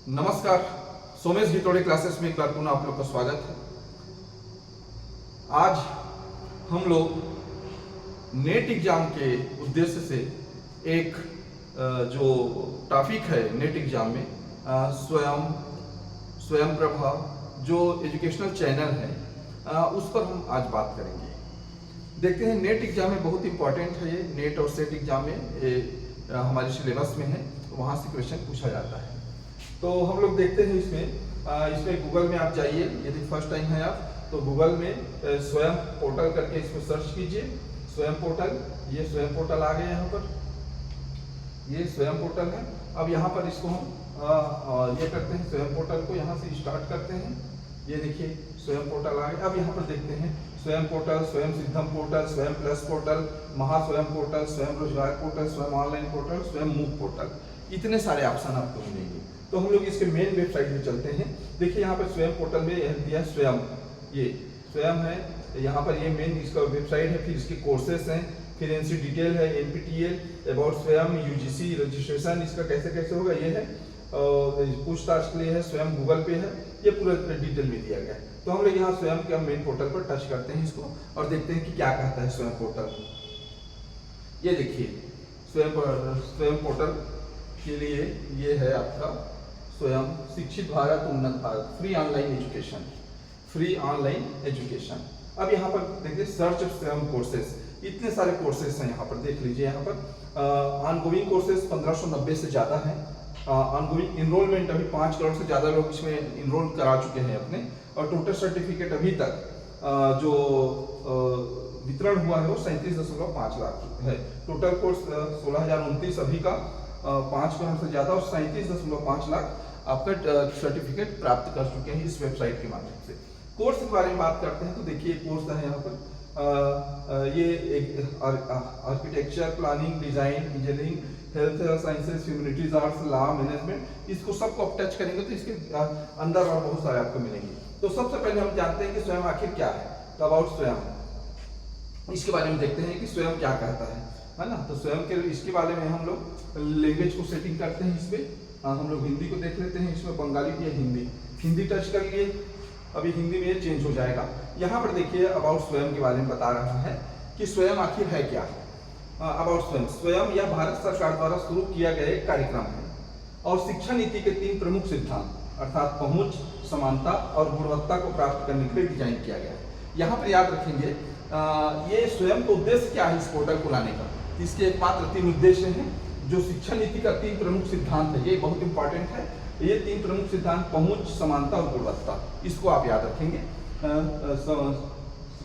नमस्कार, सोमेश भितोड़े क्लासेस में एक बार पुनः आप लोग का स्वागत है। आज हम लोग नेट एग्जाम के उद्देश्य से एक जो टॉपिक है नेट एग्जाम में स्वयं प्रभा जो एजुकेशनल चैनल है उस पर हम आज बात करेंगे। देखते हैं नेट एग्जाम में बहुत इंपॉर्टेंट है ये नेट और सेट एग्जाम में ये हमारे सिलेबस में है, वहाँ से क्वेश्चन पूछा जाता है। तो हम लोग देखते हैं इसमें गूगल में आप जाइए, यदि फर्स्ट टाइम है आप तो गूगल में स्वयं पोर्टल करके इसमें सर्च कीजिए। स्वयं पोर्टल, ये स्वयं पोर्टल आ गया यहाँ पर, ये स्वयं पोर्टल है। अब यहाँ पर इसको हम ये करते हैं, स्वयं पोर्टल को यहाँ से स्टार्ट करते हैं। ये देखिए स्वयं पोर्टल आ गया। अब यहाँ पर देखते हैं स्वयं पोर्टल, स्वयं सिद्धम पोर्टल, स्वयं प्लस पोर्टल, महास्वयं पोर्टल, स्वयं रोजगार पोर्टल, स्वयं ऑनलाइन पोर्टल, स्वयं मूक पोर्टल, इतने सारे ऑप्शन आपको मिलेंगे। तो हम लोग इसके मेन वेबसाइट में चलते हैं। देखिए यहाँ पर स्वयं पोर्टल में दिया स्वयं, ये स्वयं है, यहाँ पर ये मेन इसका वेबसाइट है। फिर इसके कोर्सेस हैं, फिर एनसी डिटेल है, एनपीटीईएल, अबाउट स्वयं, यूजीसी रजिस्ट्रेशन इसका कैसे कैसे होगा ये है, और पूछताछ के लिए है, स्वयं गूगल पे है, ये पूरा डिटेल में दिया गया है। तो हम लोग यहाँ स्वयं के मेन पोर्टल पर टच करते हैं इसको और देखते हैं कि क्या कहता है स्वयं पोर्टल। ये देखिए स्वयं पोर्टल के लिए ये है आपका स्वयं शिक्षित भारत उन्नत Bharat free online education, free online education. अब यहाँ पर देखिए सर्च स्वयं कोर्सेस, इतने सारे कोर्सेस हैं यहाँ पर, देख लीजिए। यहाँ पर ऑनगोइंग कोर्सेस 1590 से ज़्यादा है। ऑनगोइंग इनरोलमेंट अभी 5 करोड़ से ज़्यादा लोग इसमें इनरोल करा चुके हैं अपने, और टोटल सर्टिफिकेट अभी तक जो वितरण हुआ है वो 37.5 लाख है। टोटल कोर्स 16,029 अभी का 5 करोड़ से ज़्यादा और 37.5 लाख आपका सर्टिफिकेट प्राप्त कर चुके हैं इस वेबसाइट के माध्यम से। कोर्स के बारे में बात करते हैं तो देखिए कोर्स है यहाँ पर ये एक architecture, planning, design, engineering, health sciences, humanities, arts, law, management, इसको सबको आप टच करेंगे तो इसके अंदर और बहुत सारे आपको मिलेंगे। तो सबसे पहले हम जानते हैं कि स्वयं आखिर क्या है। तो अबाउट स्वयं, इसके बारे में देखते हैं कि स्वयं क्या कहता है ना। तो स्वयं के इसके बारे में हम लोग लैंग्वेज को सेटिंग करते हैं। इसमें हम लोग हिंदी को देख लेते हैं, इसमें बंगाली या हिंदी टच कर लिए। अभी हिंदी में ये चेंज हो जाएगा। यहाँ पर देखिए अबाउट स्वयं के बारे में बता रहा है कि स्वयं आखिर है क्या। अबाउट स्वयं यह भारत सरकार द्वारा शुरू किया गया एक कार्यक्रम है और शिक्षा नीति के 3 प्रमुख सिद्धांत अर्थात पहुंच, समानता और गुणवत्ता को प्राप्त करने के लिए डिजाइन किया गया है। यहाँ पर याद रखेंगे ये स्वयं का उद्देश्य क्या है इस पोर्टल को लाने का। इसके एकमात्र 3 उद्देश्य हैं। जो शिक्षा नीति का 3 प्रमुख सिद्धांत है, ये बहुत इंपॉर्टेंट है। ये 3 प्रमुख सिद्धांत पहुंच, समानता और गुणवत्ता, इसको आप याद रखेंगे।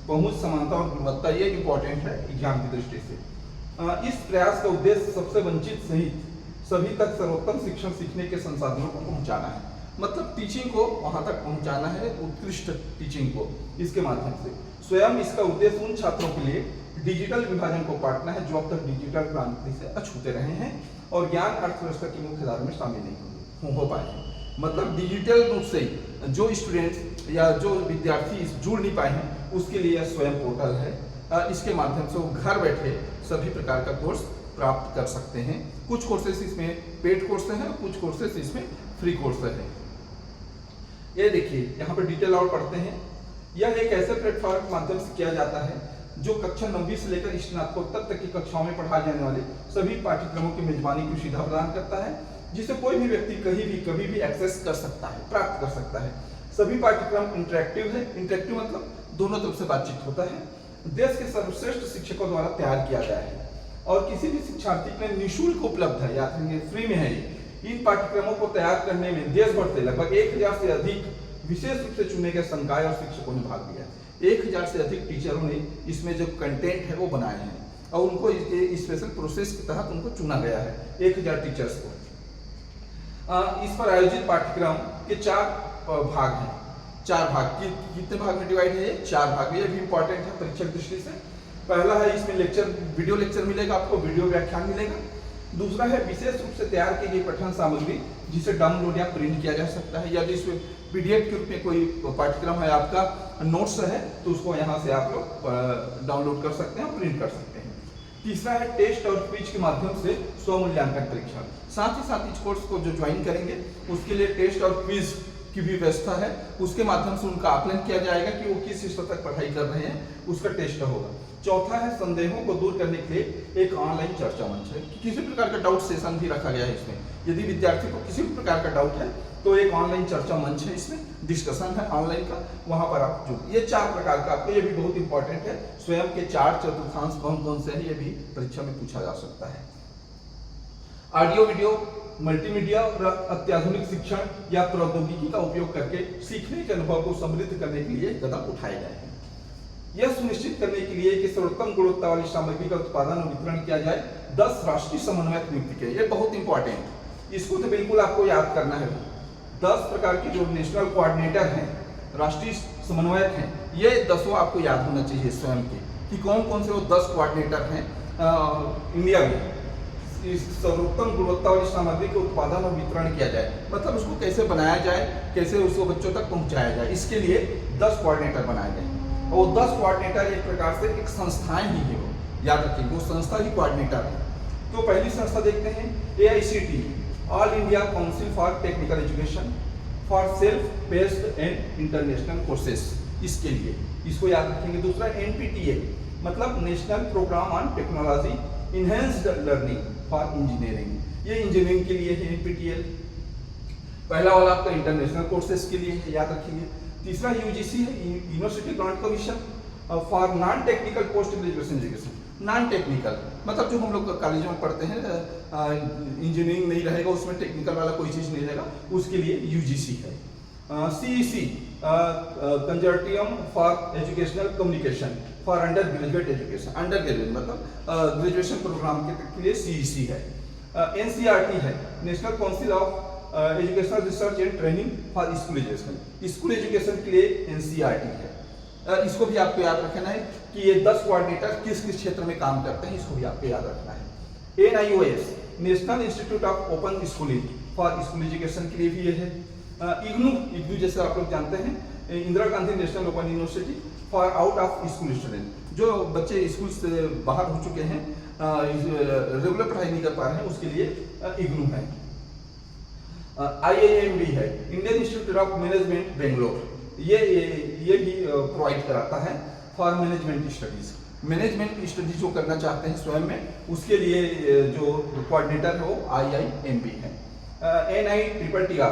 पहुंच, समानता और गुणवत्ता ये इंपॉर्टेंट है एग्जाम की दृष्टि से। इस प्रयास का उद्देश्य सबसे वंचित सहित सभी तक सर्वोत्तम शिक्षण सीखने के संसाधनों को पहुंचाना है। मतलब टीचिंग को वहां तक पहुंचाना है, उत्कृष्ट टीचिंग को इसके माध्यम से। स्वयं इसका उद्देश्य उन छात्रों के लिए डिजिटल विभाजन को काटना है जो अब तक डिजिटल क्रांति से अछूते रहे हैं और ज्ञान अर्थव्यवस्था की मुख्य धारा में शामिल नहीं हो पाए हैं। मतलब डिजिटल रूप से जो स्टूडेंट्स या जो विद्यार्थी जुड़ नहीं पाए हैं उसके लिए यह स्वयं पोर्टल है। इसके माध्यम से वो घर बैठे सभी प्रकार का कोर्स प्राप्त कर सकते हैं। कुछ कोर्सेस इसमें पेड कोर्स हैं, कुछ कोर्सेस इसमें फ्री कोर्स है। ये देखिए यहाँ पर डिटेल और पढ़ते हैं। यह एक ऐसे प्लेटफॉर्म के माध्यम से किया जाता है जो कक्षा 9वीं से लेकर स्नातकोत्तर तक की कक्षाओं में पढ़ाए जाने वाले सभी पाठ्यक्रमों की मेजबानी की सुविधा प्रदान करता है, जिसे कोई भी व्यक्ति कहीं भी कभी भी एक्सेस कर सकता है, प्राप्त कर सकता है। सभी पाठ्यक्रम इंटरेक्टिव है। इंटरेक्टिव मतलब दोनों तरफ से बातचीत होता है। देश के सर्वश्रेष्ठ शिक्षकों द्वारा तैयार किया गया है और किसी भी शिक्षार्थी के लिए निःशुल्क उपलब्ध है, याद रखेंगे फ्री में है। इन पाठ्यक्रमों को तैयार करने में देश भर से लगभग 1000 से अधिक विशेष रूप से चुने गए संकाय और शिक्षकों ने भाग लिया। 1000 से अधिक टीचरों ने इसमें जो कंटेंट है वो बनाए हैं और उनको स्पेशल प्रोसेस के तहत उनको चुना गया है, 1000 टीचर्स को। इस पर आयोजित पाठ्यक्रम के 4 भाग हैं। 4 भाग कितने भाग में डिवाइड है? 4 भाग में। ये भी इंपॉर्टेंट है परीक्षा की दृष्टि से। पहला है इसमें लेक्चर, वीडियो लेक्चर मिलेगा आपको, वीडियो व्याख्यान मिलेगा। दूसरा है विशेष रूप से तैयार की गई पठन सामग्री जिसे डाउनलोड या प्रिंट किया जा सकता है। यदि इसमें पीडीएफ के रूप में कोई पाठ्यक्रम है, आपका नोट्स है, तो उसको यहाँ से आप लोग डाउनलोड कर सकते हैं, प्रिंट कर सकते हैं। तीसरा है टेस्ट और क्विज के माध्यम से स्वमूल्यांकन परीक्षण। साथ ही साथ इस कोर्स को जो ज्वाइन करेंगे उसके लिए टेस्ट और क्विज की भी व्यवस्था है, उसके माध्यम से उनका आकलन किया जाएगा कि वो किस स्तर तक पढ़ाई कर रहे हैं, उसका टेस्ट होगा। चौथा है संदेहों को दूर करने के लिए एक ऑनलाइन चर्चा मंच है, किसी प्रकार का डाउट सेशन भी रखा गया है इसमें। यदि विद्यार्थी को किसी भी प्रकार का डाउट है तो एक ऑनलाइन चर्चा मंच है, इसमें डिस्कशन है ऑनलाइन का, वहां पर आप जुड़। ये 4 प्रकार का आपको, ये भी बहुत इंपॉर्टेंट है, स्वयं के 4 चतुर्थांश कौन कौन से हैं ये भी परीक्षा में पूछा जा सकता है। ऑडियो वीडियो मल्टीमीडिया और अत्याधुनिक शिक्षण या प्रौद्योगिकी का उपयोग करके सीखने के अनुभव को समृद्ध करने के लिए कदम उठाए गए हैं। यह सुनिश्चित करने के लिए कि सर्वोत्तम गुणवत्ता वाली सामग्री का उत्पादन और वितरण किया जाए, 10 राष्ट्रीय समन्वयक नियुक्त किए। ये बहुत इंपॉर्टेंट, इसको तो बिल्कुल आपको याद करना है। 10 प्रकार के जो नेशनल कोऑर्डिनेटर हैं, राष्ट्रीय समन्वयक हैं, ये 10 आपको याद होना चाहिए स्वयं के, कि कौन कौन से वो 10 कोऑर्डिनेटर हैं इंडिया में। इस सर्वोत्तम गुणवत्ता वाली सामग्री के उत्पादन और वितरण किया जाए, मतलब उसको कैसे बनाया जाए, कैसे उसको बच्चों तक पहुंचाया जाए, इसके लिए 10 कोऑर्डिनेटर बनाए गए। और 10 कोऑर्डिनेटर एक प्रकार से एक संस्थाएं ही है, वो याद रखिए, वो संस्था ही कोऑर्डिनेटर है। तो पहली संस्था देखते हैं AICTE, all India council for technical education for self based and international courses, इसके लिए इसको याद रखेंगे। दूसरा NPTEL, मतलब national programme on technology enhanced learning for engineering, ये इंजीनियरिंग के लिए है NPTEL। पहला वाला आपका इंटरनेशनल कोर्सेज के लिए है, याद रखिए। तीसरा UGC है, university grant commission for non technical post graduation education. Non technical मतलब जो हम लोग कॉलेजों में पढ़ते हैं, इंजीनियरिंग नहीं रहेगा उसमें, टेक्निकल वाला कोई चीज़ नहीं रहेगा, उसके लिए UGC है। CEC Consortium for Educational Communication for undergraduate education, undergraduate मतलब ग्रेजुएशन प्रोग्राम के लिए CEC है। NCERT है, National Council of Educational Research and Training for school education, school education के लिए NCERT है। इसको भी आपको याद रखना है कि ये 10 कोऑर्डिनेटर किस किस क्षेत्र में काम करते हैं, इसको भी आपको याद रखना है। NIOS, national institute of open schooling for school education के लिए भी ये है। IGNOU जैसे आप लोग जानते हैं, Indira Gandhi national open university for out of school student, जो बच्चे स्कूल से बाहर हो चुके हैं, रेगुलर पढ़ाई नहीं कर पा रहे हैं, उसके लिए IGNOU है। IIMB है, Indian institute of management Bangalore, ये भी प्रोवाइड कराता है for management studies. Management studies जो करना चाहते हैं स्वयं में, उसके लिए जो कोऑर्डिनेटर है वो IIMB है। NITTR,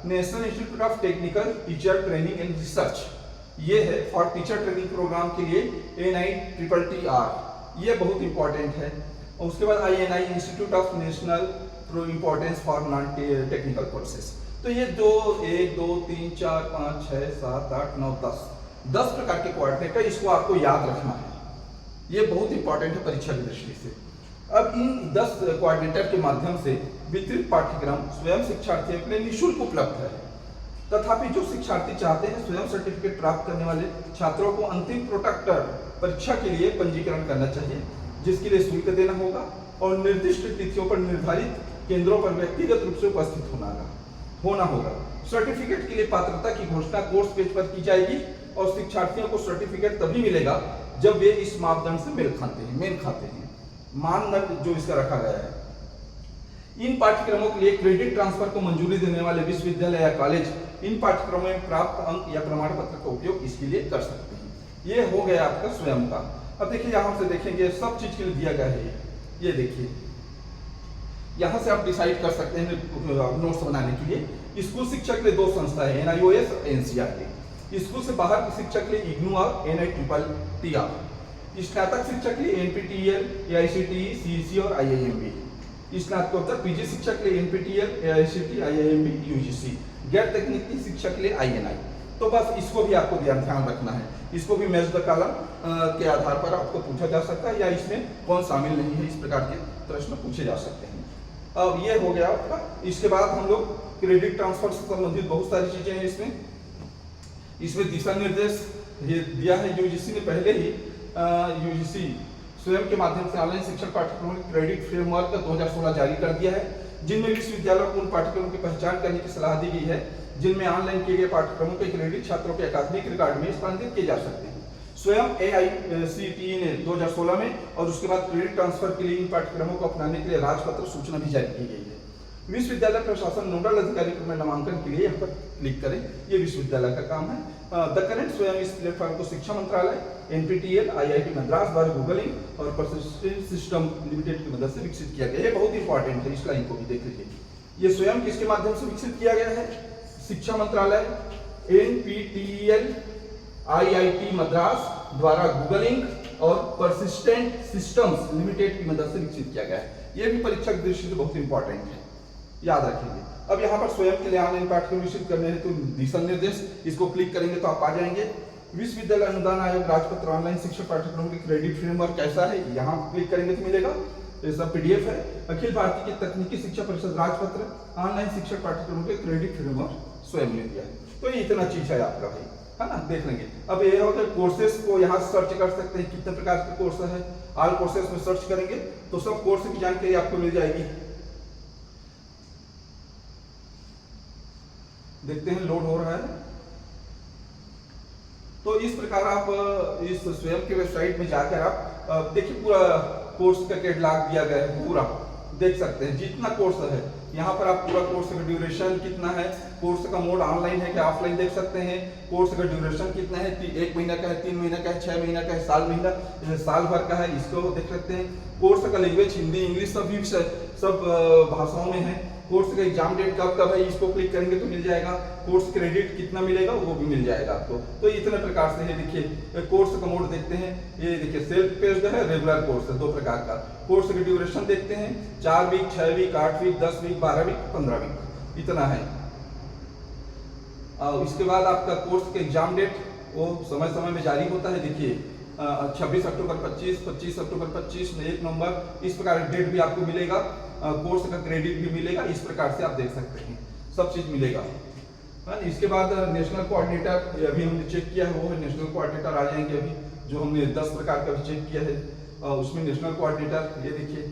national institute of technical teacher training and research, ये है फॉर टीचर ट्रेनिंग प्रोग्राम के लिए NITTR, ये बहुत इंपॉर्टेंट है। और उसके बाद INI, institute of national importance for non technical courses. तो ये 1 2 3 4 5 6 7 8 9 10 प्रकार के कोऑर्डिनेटर, इसको आपको याद रखना है, ये बहुत इंपॉर्टेंट है परीक्षा की दृष्टि से। अब इन 10 कोऑर्डिनेटर के माध्यम से वितरित पाठ्यक्रम स्वयं शिक्षार्थियों के लिए निःशुल्क उपलब्ध है। तथापि जो शिक्षार्थी चाहते हैं स्वयं सर्टिफिकेट प्राप्त करने वाले छात्रों को अंतिम प्रोट्रैक्टर परीक्षा के लिए पंजीकरण करना चाहिए, जिसके लिए शुल्क देना होगा और निर्दिष्ट तिथियों पर निर्धारित केंद्रों पर व्यक्तिगत रूप से उपस्थित होना होगा। सर्टिफिकेट के लिए पात्रता की घोषणा कोर्स पेज पर की जाएगी और शिक्षार्थियों को सर्टिफिकेट तभी मिलेगा जब वे इस मापदंड से मेल खाते हैं, मानदंड जो इसका रखा गया है। इन पाठ्यक्रमों के लिए क्रेडिट ट्रांसफर को मंजूरी देने वाले विश्वविद्यालय या कॉलेज इन पाठ्यक्रमों में प्राप्त अंक या प्रमाण पत्र का उपयोग इसके लिए कर सकते हैं। ये हो गया आपका स्वयं का। अब देखिए यहाँ से देखेंगे सब चीज के लिए दिया गया है, ये देखिए यहाँ से आप डिसाइड कर सकते हैं नोट्स बनाने के लिए। स्कूल शिक्षा के लिए 2 संस्था है, NIOS और NCERT। स्कूल से बाहर के शिक्षा के लिए IGNOU और NITTR। स्नातक शिक्षा के लिए NPTEL, AICTE, CEC और IIMB। स्नातकोत्तर PG शिक्षा के लिए NPTEL, AICTE, IIMB, UGC। गैर तकनीकी शिक्षा के लिए INI। तो बस इसको भी आपको ध्यान रखना है, इसको भी मैच द कॉलम के आधार पर आपको पूछा जा सकता है, या इसमें कौन शामिल नहीं है, इस प्रकार के प्रश्न पूछे जा सकते हैं। अब ये हो गया आपका। इसके बाद हम लोग क्रेडिट ट्रांसफर से संबंधित बहुत सारी चीजें हैं इसमें दिशा निर्देश ये दिया है UGC ने पहले ही। UGC स्वयं के माध्यम से ऑनलाइन शिक्षण पाठ्यक्रमों के क्रेडिट फ्रेमवर्क 2016 जारी कर दिया है, जिनमें विश्वविद्यालयों को उन पाठ्यक्रमों की पहचान करने की सलाह दी गई है जिनमें ऑनलाइन किए गए पाठ्यक्रमों के क्रेडिट छात्रों के अकादमिक रिकॉर्ड में स्थानांतरित किए जा सकते हैं। स्वयं AICTE ने 2016 में और उसके बाद क्रेडिट ट्रांसफर के लिए इन पाठ्यक्रमों को अपनाने के लिए राजपत्र सूचना भी जारी की गई है। विश्वविद्यालय प्रशासन नोडल अधिकारी में नामांकन के लिए यहाँ पर क्लिक करें, ये विश्वविद्यालय का काम है। द करेंट स्वयं इस प्लेटफॉर्म को शिक्षा मंत्रालय, NPTEL, IIT मद्रास द्वारा गूगल और परसिस्टेंट सिस्टम लिमिटेड की मदद से विकसित किया गया है। बहुत इंपॉर्टेंट है, इस लाइन को भी देख लीजिए। ये स्वयं किसके माध्यम से विकसित किया गया है? शिक्षा मंत्रालय, NPTEL, IIT मद्रास द्वारा गूगल और परसिस्टेंट सिस्टम्स लिमिटेड की मदद से विकसित किया गया है। ये भी परीक्षा की दृष्टि से बहुत इंपॉर्टेंट है, याद रखेंगे। अब यहाँ पर स्वयं के लिए ऑनलाइन पाठ्यक्रम विकसित करने हैं तो दिशा निर्देश, इसको क्लिक करेंगे तो आप आ जाएंगे। विश्वविद्यालय अनुदान आयोग राजपत्र ऑनलाइन शिक्षक पाठ्यक्रम की क्रेडिट फ्रेमवर्क कैसा है, यहाँ क्लिक करेंगे तो मिलेगा। ये सब PDF है। अखिल भारतीय की तकनीकी शिक्षा परिषद राजपत्र ऑनलाइन शिक्षक पाठ्यक्रम के क्रेडिट फ्रेमवर्क स्वयं ने दिया है। तो ये इतना चीज है आपका भाई, है ना, देख लेंगे। अब ये होगा कोर्सेस को यहाँ सर्च कर सकते हैं, कितने प्रकार के कोर्स है। ऑल कोर्सेस में सर्च करेंगे तो सब कोर्स की जानकारी आपको मिल जाएगी। देखते हैं, लोड हो रहा है। तो इस प्रकार आप इस स्वयं के वेबसाइट में जाकर आप देखिए पूरा कोर्स का कैटलॉग दिया गया है, पूरा देख सकते हैं जितना कोर्स है। यहाँ पर आप पूरा कोर्स का ड्यूरेशन कितना है, कोर्स का मोड ऑनलाइन है कि ऑफलाइन देख सकते हैं, कोर्स का ड्यूरेशन कितना है, 1 महीना का है, 3 महीना का है, 6 महीना का है, साल भर का है, इसको देख सकते हैं। कोर्स का लैंग्वेज हिंदी, इंग्लिश सभी सब भाषाओं में है। कोर्स का एग्जाम डेट कब है, इसको क्लिक करेंगे तो मिल जाएगा। कोर्स क्रेडिट कितना मिलेगा वो भी मिल जाएगा आपको। तो इतने प्रकार से है, देखिए कोर्स का मोड देखते हैं। ये देखिए सेल्फ पेस्ड है, रेगुलर कोर्स है, 2 प्रकार का। कोर्स का ड्यूरेशन देखते हैं, 4 week, 6 week, 8 week, 10 week, 12 week, 15 week, इतना है। इसके बाद आपका कोर्स का एग्जाम डेट वो समय समय में जारी होता है। देखिए 26 अक्टूबर 25, 25 अक्टूबर 25, 1 नवंबर, इस प्रकार डेट भी आपको मिलेगा। कोर्स का क्रेडिट भी मिलेगा, इस प्रकार से आप देख सकते हैं, सब चीज मिलेगा। इसके बाद नेशनल कोऑर्डिनेटर अभी हमने चेक किया है, वो है नेशनल कोऑर्डिनेटर आ जाएंगे। अभी जो हमने 10 प्रकार का भी चेक किया है, उसमें नेशनल कोऑर्डिनेटर ये देखिए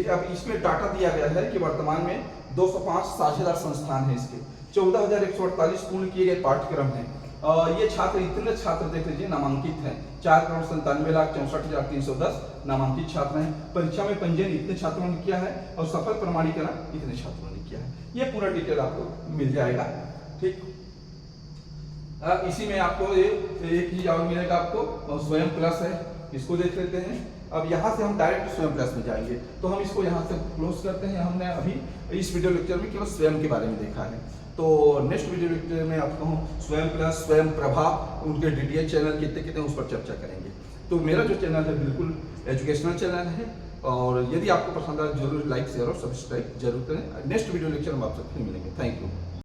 अब इसमें डाटा दिया गया है कि वर्तमान में 205 साझेदार संस्थान है, इसके 14,148 पूर्ण किए गए पाठ्यक्रम हैं। ये छात्र, इतने छात्र देख लीजिए नामांकित हैं, 4,97,64,310 नामांकित छात्र हैं। परीक्षा में पंजीयन इतने छात्रों ने किया है और सफल प्रमाणीकरण इतने छात्रों ने किया है। ये पूरा डिटेल आपको मिल जाएगा, ठीक। इसी में आपको एक चीज और मिलेगा आपको, स्वयं प्लस है, इसको देख लेते हैं। अब यहाँ से हम डायरेक्ट स्वयं प्लस में जाएंगे, तो हम इसको यहाँ से क्लोज करते हैं। हमने अभी इस वीडियो लेक्चर में केवल स्वयं के बारे में देखा है, तो नेक्स्ट वीडियो लेक्चर में आपको हम स्वयं प्लस, स्वयं प्रभा, उनके DTH चैनल कितने कितने उस पर चर्चा करेंगे। तो मेरा जो चैनल है बिल्कुल एजुकेशनल चैनल है, और यदि आपको पसंद आए जरूर लाइक, शेयर और सब्सक्राइब जरूर करें। नेक्स्ट वीडियो लेक्चर में आप सबसे मिलेंगे। Thank you.